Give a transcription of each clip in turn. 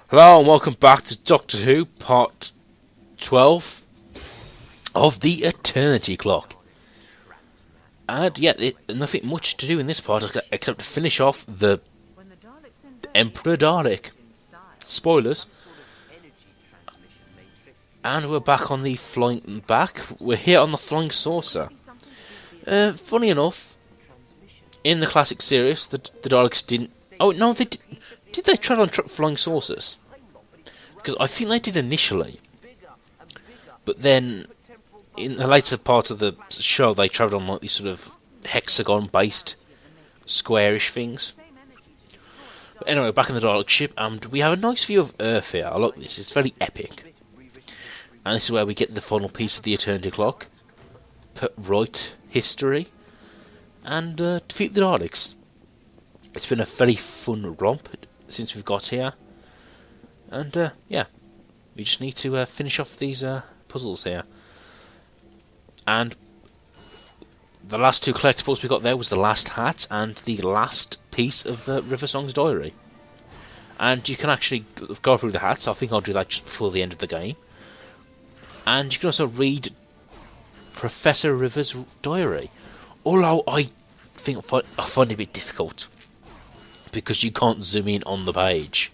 Hello and welcome back to Doctor Who, part 12 of the Eternity Clock. And yeah, nothing much to do in this part except to finish off the Emperor Dalek. Spoilers. And we're back on the we're here on the flying saucer. Funny enough, in the classic series, the Daleks didn't... Oh no, did they travel on flying saucers? Because I think they did initially. But then, in the later part of the show, they travelled on like these sort of hexagon-based, squarish things. But anyway, back in the Dalek ship, and we have a nice view of Earth here. I like this, it's very epic. And this is where we get the final piece of the Eternity Clock. Put right history. And defeat the Daleks. It's been a very fun romp since we've got here. And yeah, we just need to finish off these puzzles here. And the last two collectibles we got there was the last hat and the last piece of River Song's diary. And you can actually go through the hats. I think I'll do that just before the end of the game. And you can also read Professor River's diary. Although I think I find it a bit difficult, because you can't zoom in on the page.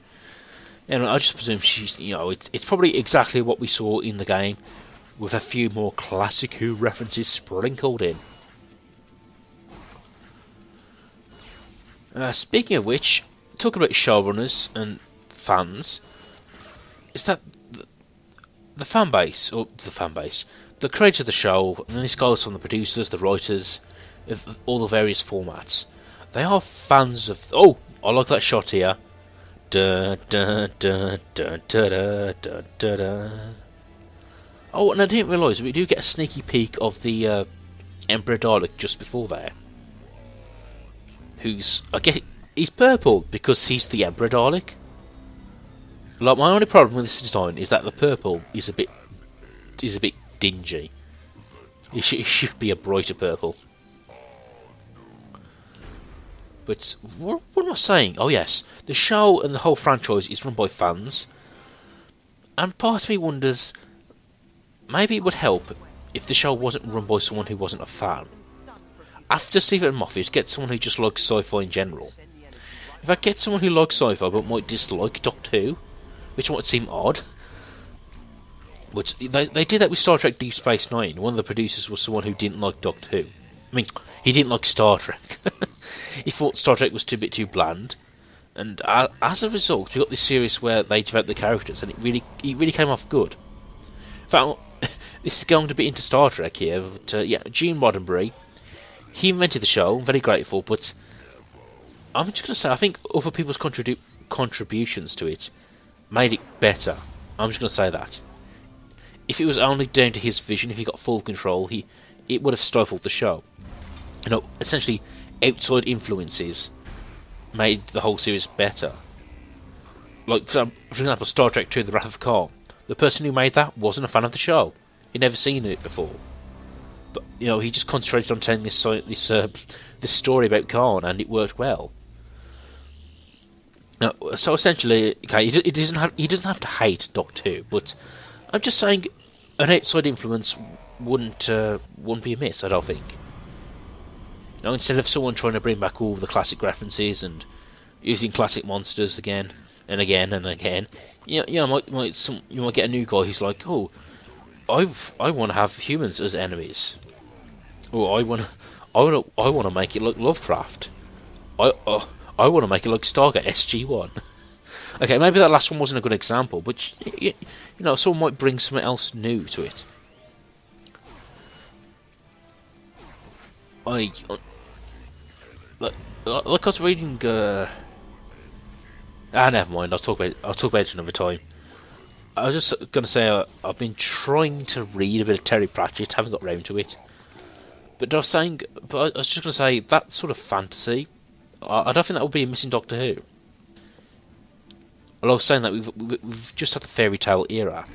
And I just presume she's, it's probably exactly what we saw in the game, with a few more classic Who references sprinkled in. Speaking of which, talking about showrunners and fans, is that the fan base, the creator of the show, and this goes from the producers, the writers, of all the various formats, they are fans of... Oh, I like that shot here. Da, da, da, da, da, da, da, da, da. Oh, and I didn't realise we do get a sneaky peek of the Emperor Dalek just before there. He's purple because he's the Emperor Dalek. Like, my only problem with this design is that the purple is a bit dingy. It should be a brighter purple. But what am I saying? Oh yes, the show and the whole franchise is run by fans, and part of me wonders, maybe it would help if the show wasn't run by someone who wasn't a fan. After Stephen Moffat, get someone who just likes sci-fi in general. If I get someone who likes sci-fi but might dislike Doctor Who, which might seem odd, but they did that with Star Trek Deep Space Nine. One of the producers was someone who didn't like Doctor Who. I mean, he didn't like Star Trek. He thought Star Trek was a bit too bland, and as a result, we got this series where they developed the characters, and it really came off good. In fact, this is going to be into Star Trek here, but yeah, Gene Roddenberry, he invented the show. I'm very grateful, but I'm just going to say I think other people's contributions to it made it better. I'm just going to say that. If it was only down to his vision, if he got full control, it would have stifled the show. Essentially, outside influences made the whole series better. Like, for example, Star Trek II: The Wrath of Khan. The person who made that wasn't a fan of the show. He'd never seen it before. But, he just concentrated on telling this story about Khan, and it worked well. Now, so essentially, okay, he doesn't have to hate Doctor Who, but I'm just saying an outside influence wouldn't be amiss, I don't think. Instead of someone trying to bring back all the classic references and using classic monsters again and again and again, you might get a new guy who's like, oh, I want to have humans as enemies, or I want to make it like Lovecraft. I want to make it like Stargate SG-1. Okay, maybe that last one wasn't a good example, but someone might bring something else new to it. Like I was reading. Never mind. I'll talk about it another time. I was just gonna say I've been trying to read a bit of Terry Pratchett. Haven't got round to it. But I was just gonna say that sort of fantasy. I don't think that would be a missing Doctor Who. Well, I was saying that we've just had the fairy tale era.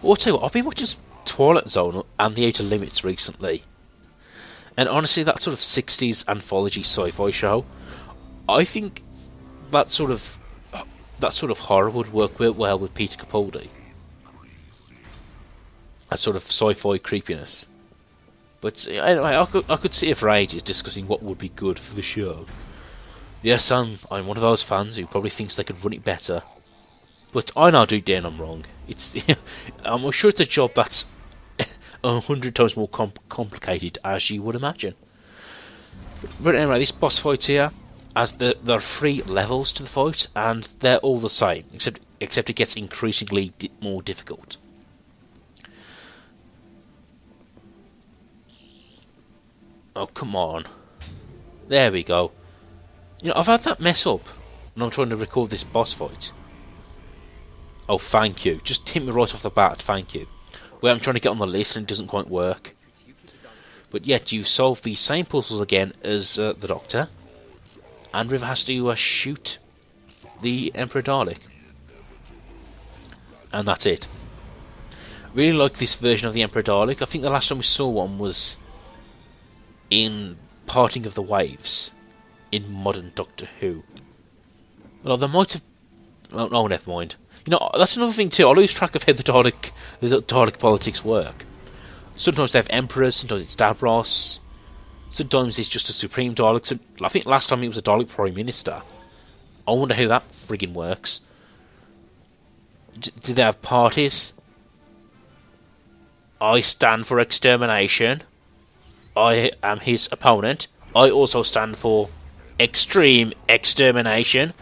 I'll tell you what, I've been watching Twilight Zone and The Outer Limits recently. And honestly, that sort of 60s anthology sci-fi show, I think that sort of that sort of horror would work well with Peter Capaldi. That sort of sci-fi creepiness. But anyway, I could sit here for ages discussing what would be good for the show. Yes, I'm one of those fans who probably thinks they could run it better. But I now do Dan I'm wrong. It's I'm sure it's a job that's 100 times more complicated as you would imagine. But anyway, this boss fight here, there are 3 levels to the fight, and they're all the same, except it gets increasingly more difficult. Oh, come on. There we go. You know, I've had that mess up when I'm trying to record this boss fight. Oh, thank you. Just hit me right off the bat, thank you. Where I'm trying to get on the list and it doesn't quite work. But yet you solve the same puzzles again as the Doctor. And River has to shoot the Emperor Dalek. And that's it. Really like this version of the Emperor Dalek. I think the last time we saw one was in Parting of the Waves in modern Doctor Who. Well, there might have... Oh, never mind. You know, that's another thing too. I lose track of how the Dalek politics work. Sometimes they have emperors, sometimes it's Davros, sometimes it's just a supreme Dalek. So I think last time it was a Dalek Prime Minister. I wonder how that friggin' works. Do they have parties? I stand for extermination. I am his opponent. I also stand for extreme extermination.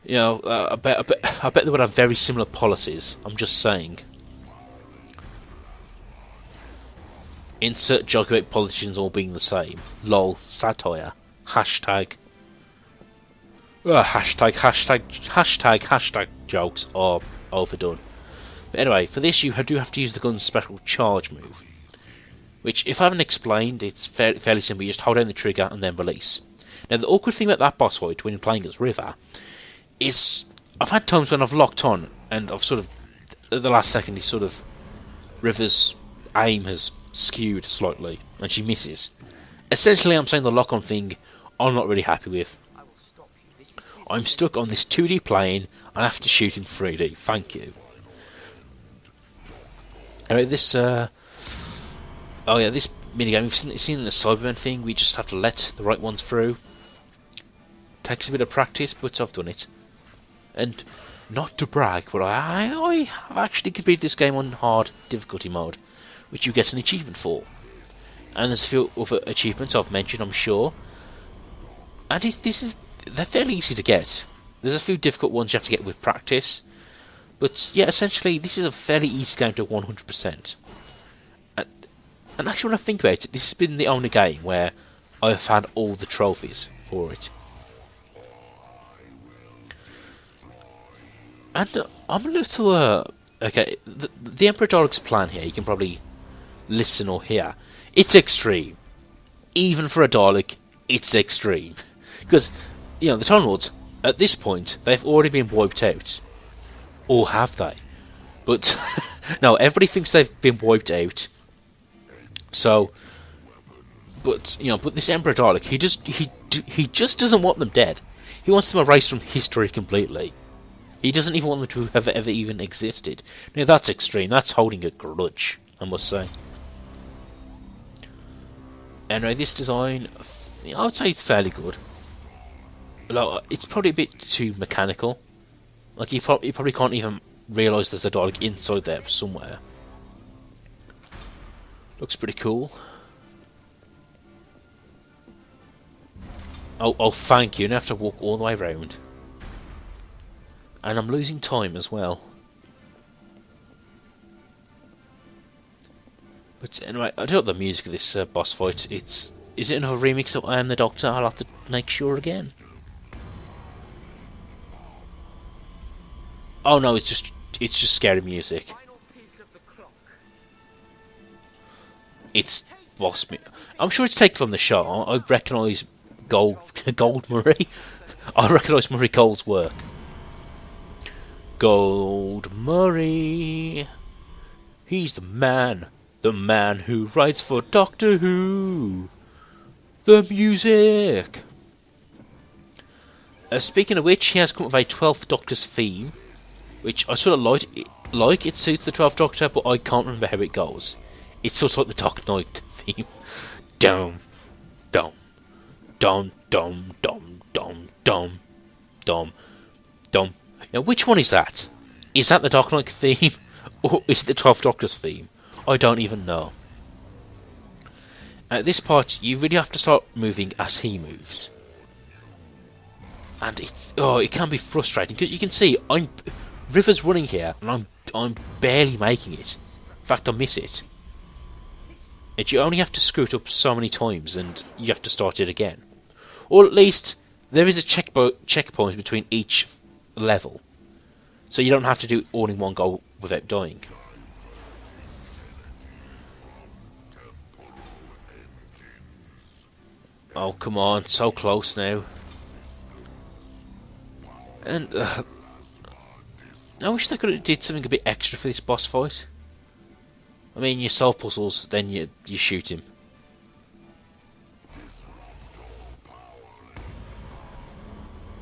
You know, I bet they would have very similar policies. I'm just saying. Insert joke about politicians all being the same. Lol, satire. Hashtag. Hashtag jokes are overdone. But anyway, for this you do have to use the gun's special charge move. Which, if I haven't explained, it's fairly simple. You just hold down the trigger and then release. Now, the awkward thing about that boss fight when you're playing as River is I've had times when I've locked on and I've sort of, at the last second, River's aim has skewed slightly and she misses. Essentially, I'm saying the lock-on thing I'm not really happy with. I'm stuck on this 2D plane and I have to shoot in 3D. Thank you. Anyway, this this minigame, we've seen the Cybermen thing, we just have to let the right ones through. Takes a bit of practice, but I've done it. And not to brag, but I actually completed this game on hard difficulty mode, which you get an achievement for. And there's a few other achievements I've mentioned, I'm sure. And they're fairly easy to get. There's a few difficult ones you have to get with practice. But yeah, essentially, this is a fairly easy game to 100%. And actually, when I think about it, this has been the only game where I've had all the trophies for it. And I'm a little... okay, the Emperor Dalek's plan here, you can probably listen or hear. It's extreme. Even for a Dalek, it's extreme. Because, you know, the Time Lords, at this point, they've already been wiped out. Or have they? But, no, everybody thinks they've been wiped out. So, but this Emperor Dalek, he just doesn't want them dead. He wants them erased from history completely. He doesn't even want them to have ever even existed. Now that's extreme. That's holding a grudge, I must say. Anyway, this design, I would say it's fairly good. Like, it's probably a bit too mechanical. Like you probably can't even realise there's a Dalek inside there somewhere. Looks pretty cool. Oh, thank you. I have to walk all the way around. And I'm losing time as well. But anyway, I don't know the music of this boss fight. Is it another remix of I Am the Doctor? I'll have to make sure again. Oh no, it's just scary music. It's boss me. I'm sure it's taken from the show. I recognise Gold Murray. I recognise Murray Gold's work. Gold Murray. He's the man who writes for Doctor Who. The music. Speaking of which, he has come up with a 12th Doctor's theme, which I sort of like. It suits the 12th Doctor, but I can't remember how it goes. It's sort of like the Dark Knight theme. Dum, dum, dum, dum, dum, dum, dum, dum, dum. Now, which one is that? Is that the Dark Knight theme, or is it the 12th Doctor's theme? I don't even know. At this part, you really have to start moving as he moves. And it can be frustrating, because you can see, River's running here, and I'm barely making it. In fact, I miss it. And you only have to screw it up so many times, and you have to start it again. Or at least, there is a checkpoint between each level. So you don't have to do it all in one go without dying. Oh, come on, so close now. And, I wish they could have did something a bit extra for this boss fight. I mean, you solve puzzles, then you shoot him.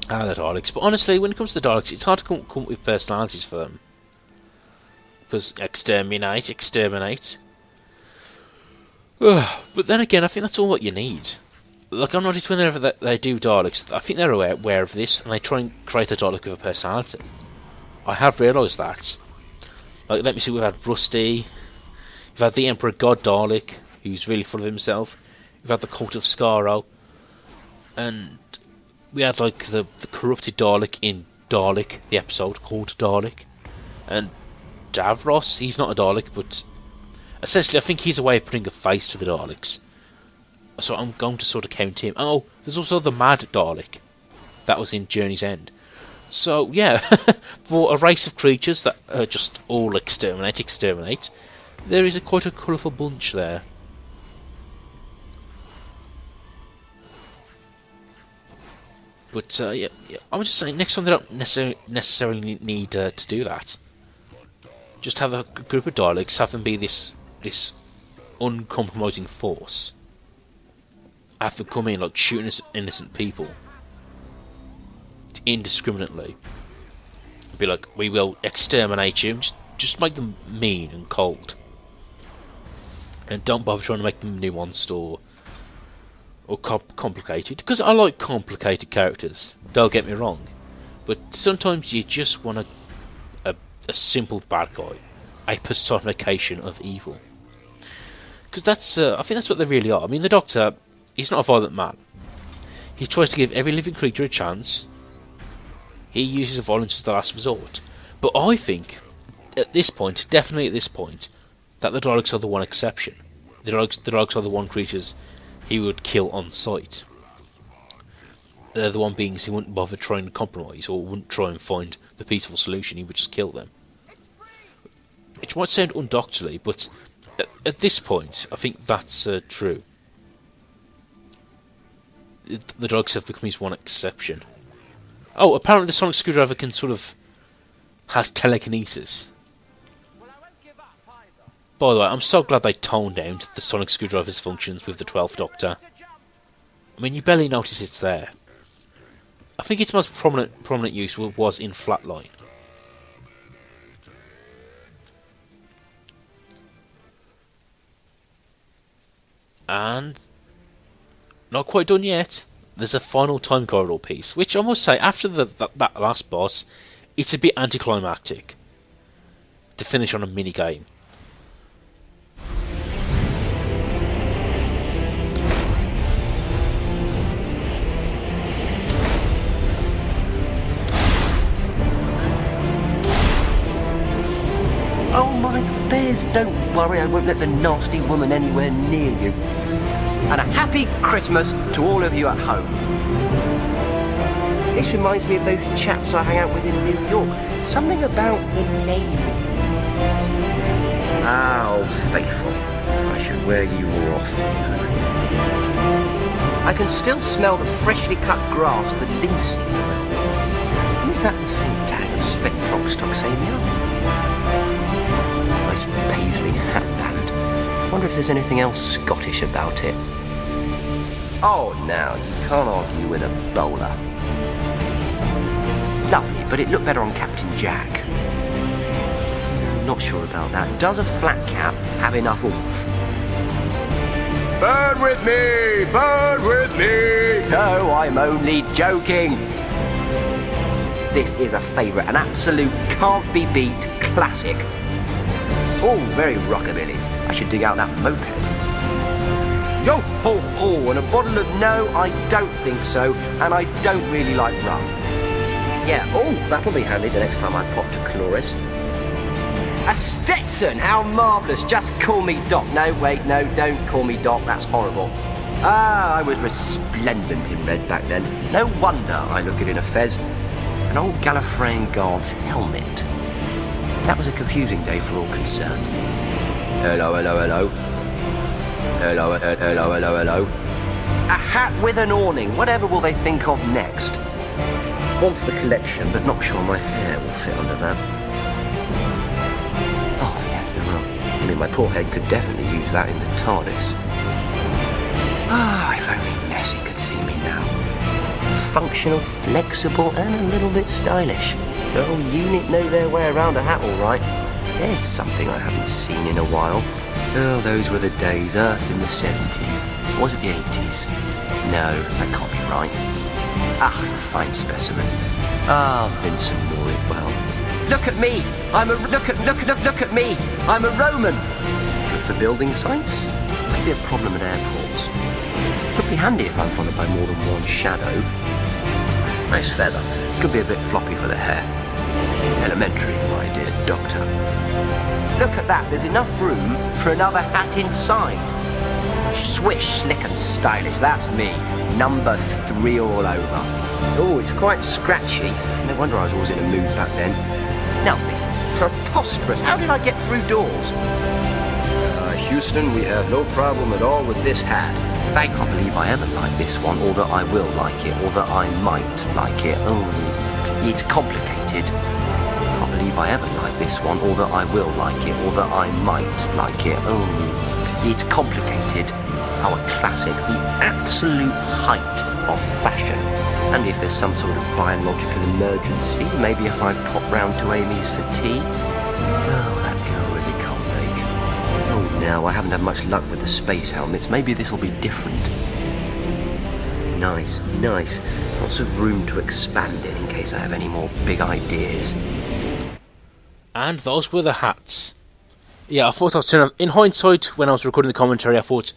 The Daleks. But honestly, when it comes to the Daleks, it's hard to come up with personalities for them. Because exterminate. But then again, I think that's all what you need. Like, I've noticed whenever they do Daleks, I think they're aware of this, and they try and create a Dalek with a personality. I have realised that. Like, let me see, we've had Rusty, we've had the Emperor God Dalek, who's really full of himself, we've had the Cult of Skaro, and we had, like, the corrupted Dalek in Dalek, the episode called Dalek, and Davros, he's not a Dalek, but essentially I think he's a way of putting a face to the Daleks. So I'm going to sort of count him. Oh, there's also the Mad Dalek. That was in Journey's End. So, yeah, for a race of creatures that just all exterminate, there is quite a colourful bunch there. But, yeah, I'm just saying, next time they don't necessarily need to do that. Just have a group of Daleks, have them be this uncompromising force. Have them come in, like, shooting innocent people indiscriminately. Be like, we will exterminate you. Just make them mean and cold, and don't bother trying to make them nuanced or complicated. Because I like complicated characters. Don't get me wrong, but sometimes you just want a simple bad guy, a personification of evil. Because that's I think that's what they really are. I mean, the Doctor, he's not a violent man. He tries to give every living creature a chance. He uses violence as the last resort. But I think, at this point, definitely at this point, that the Daleks are the one exception. The Daleks are the one creatures he would kill on sight. They're the one beings he wouldn't bother trying to compromise, or wouldn't try and find the peaceful solution, he would just kill them. Which might sound undoctorly, but at this point, I think that's true. The Daleks have become his one exception. Oh, apparently the Sonic Screwdriver can sort of has telekinesis. By the way, I'm so glad they toned down the Sonic Screwdriver's functions with the 12th Doctor. I mean, you barely notice it's there. I think its most prominent use was in Flatline. And not quite done yet. There's a final time corridor piece, which I must say, after that last boss, it's a bit anticlimactic to finish on a mini game. Oh my fairs, don't worry, I won't let the nasty woman anywhere near you. And a happy Christmas to all of you at home. This reminds me of those chaps I hang out with in New York. Something about the Navy. Oh, faithful. I should wear you more often, you know. I can still smell the freshly cut grass, the linseed. And is that the faint tang of spectroxtoxemia? Nice paisley hatband. Wonder if there's anything else Scottish about it. Oh, now, you can't argue with a bowler. lovely, but it looked better on Captain Jack. Not sure about that. Does a flat cap have enough oomph? Burn with me! Burn with me! No, I'm only joking. This is a favourite, an absolute can't-be-beat classic. Oh, very rockabilly. I should dig out that moped. Yo ho ho, and a bottle of no, I don't think so, and I don't really like rum. Yeah, oh, that'll be handy the next time I pop to Cloris. A Stetson, how marvellous. Just call me Doc. No, wait, no, don't call me Doc. That's horrible. Ah, I was resplendent in red back then. No wonder I look good in a fez. An old Gallifreyan guard's helmet. That was a confusing day for all concerned. Hello, hello, hello. Hello, hello, hello, hello. A hat with an awning. Whatever will they think of next? One for the collection, but not sure my hair will fit under that. Oh, yeah, well, I mean, my poor head could definitely use that in the TARDIS. Ah, if only Nessie could see me now. Functional, flexible, and a little bit stylish. The whole unit know their way around a hat all right. There's something I haven't seen in a while. Oh, those were the days, Earth in the 70s. Or was it the 80s? No, that can't be right. Ah, a fine specimen. Ah, Vincent wore it well. Look at me! Look at me! I'm a Roman! Good for building sites? Maybe a problem at airports. Could be handy if I'm followed by more than one shadow. Nice feather. Could be a bit floppy for the hair. Elementary, my dear doctor. Look at that, there's enough room for another hat inside. Swish, slick and stylish, that's me. Number 3 all over. Oh, it's quite scratchy. No wonder I was always in a mood back then. Now this is preposterous. How did I get through doors? Houston, we have no problem at all with this hat. I can't believe I ever like this one, or that I will like it, or that I might like it. Oh, it's complicated. I can't believe I ever like this one, or that I will like it, or that I might like it. Oh, it's complicated. Oh, a classic, the absolute height of fashion. And if there's some sort of biological emergency, maybe if I pop round to Amy's for tea. Oh, that girl really can't make. Oh, no, I haven't had much luck with the space helmets. Maybe this will be different. Nice, nice. Lots of room to expand in case I have any more big ideas. And those were the hats. Yeah, I thought I'd turn off. In hindsight, when I was recording the commentary, I thought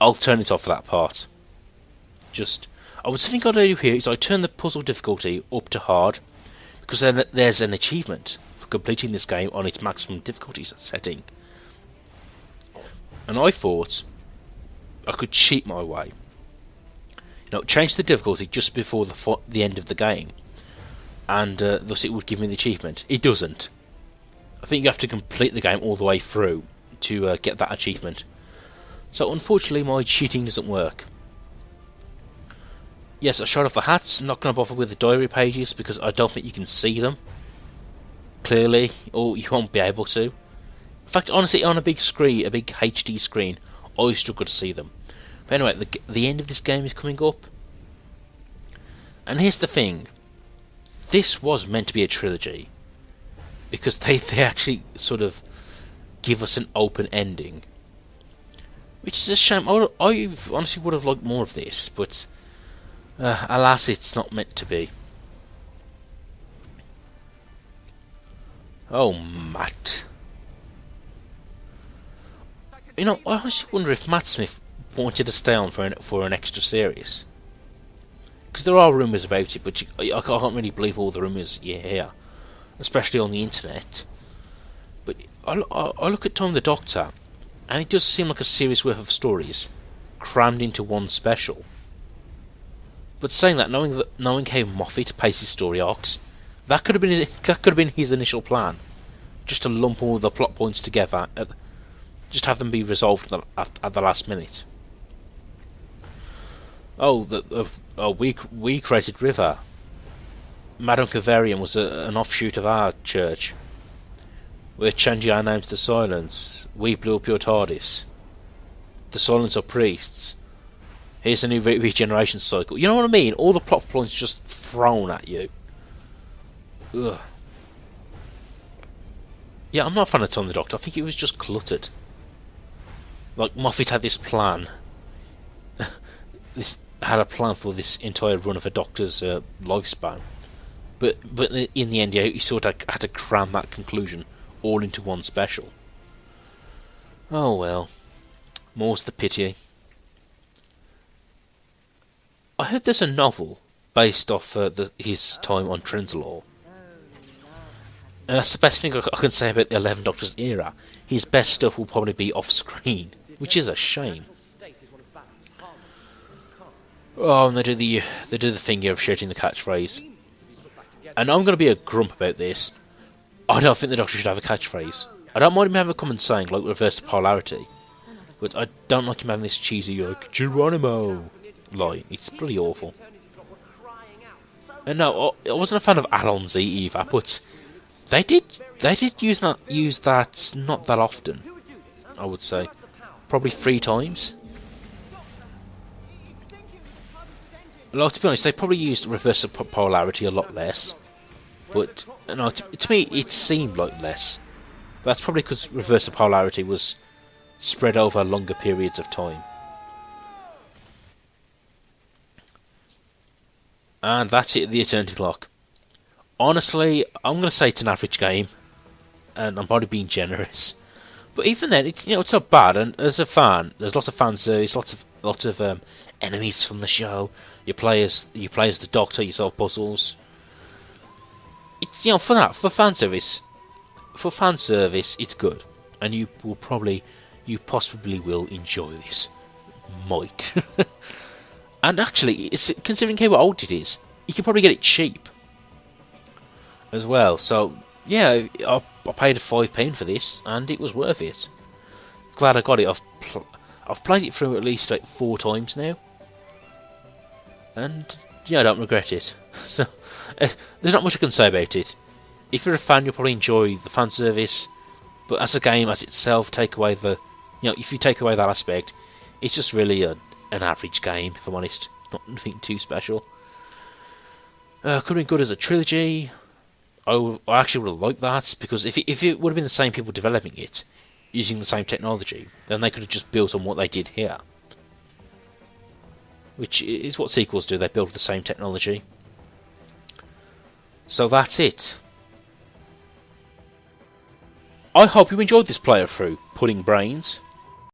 I'll turn it off for that part. I would think what I do here is I turn the puzzle difficulty up to hard, because then there's an achievement for completing this game on its maximum difficulty setting. And I thought I could cheat my way. Change the difficulty just before the end of the game, and thus it would give me the achievement. It doesn't. I think you have to complete the game all the way through to get that achievement. So unfortunately my cheating doesn't work. Yes, I showed off the hats. I'm not going to bother with the diary pages because I don't think you can see them clearly, or you won't be able to. In fact, honestly, on a big screen, a big HD screen, I struggle to see them. But anyway, the end of this game is coming up. And here's the thing. This was meant to be a trilogy, because they actually sort of give us an open ending, which is a shame. I honestly would have liked more of this, but alas, it's not meant to be. Oh, Matt. I honestly wonder if Matt Smith wanted to stay on for an extra series. Because there are rumours about it, but I can't really believe all the rumours you hear, especially on the internet. But I look at Tom the Doctor, and it does seem like a series worth of stories crammed into one special. But saying that, knowing how Moffat paced story arcs, that could have been his initial plan, just to lump all the plot points together, just have them be resolved at the last minute. Oh, we created River. Madame Cavarian was an offshoot of our church. We're changing our name to the Silence. We blew up your TARDIS. The Silence are priests. Here's a new regeneration cycle. You know what I mean? All the plot points just thrown at you. Ugh. Yeah, I'm not a fan of Tom the Doctor. I think it was just cluttered. Like, Moffat had this plan. This had a plan for this entire run of a Doctor's lifespan. But in the end, yeah, he sort of had to cram that conclusion all into one special. Oh well. More's the pity. I heard there's a novel based off his time on Trenzalore. And that's the best thing I can say about the 11 Doctors era. His best stuff will probably be off screen, which is a shame. Oh, and they do the thing here of shouting the catchphrase. And I'm going to be a grump about this. I don't think the Doctor should have a catchphrase. I don't mind him having a common saying like reverse polarity, but I don't like him having this cheesy like Geronimo line. It's pretty awful. And no, I wasn't a fan of Alon Z either, but they did use that not that often. I would say probably 3 times. Like, to be honest, they probably used reverse polarity a lot less. But no, to me, it seemed like less. That's probably because reverse polarity was spread over longer periods of time. And that's it, the Eternity Clock. Honestly, I'm going to say it's an average game, and I'm probably being generous. But even then, it's not bad. And as a fan, there's lots of fan service, lots of enemies from the show. You play as the Doctor, you solve puzzles. It's for fan service, it's good, and you possibly will enjoy this. Might. And actually, it's considering how old it is, you can probably get it cheap as well. So yeah, I paid £5 for this, and it was worth it. Glad I got it. I've played it through at least like 4 times now, and yeah, I don't regret it. So there's not much I can say about it. If you're a fan, you'll probably enjoy the fan service, but as a game as itself, if you take away that aspect, it's just really an average game, if I'm honest. Not nothing too special. Could have been good as a trilogy. I actually would have liked that, because if it would have been the same people developing it, using the same technology, then they could have just built on what they did here. Which is what sequels do, they build the same technology. So that's it. I hope you enjoyed this playthrough, Pudding Brains.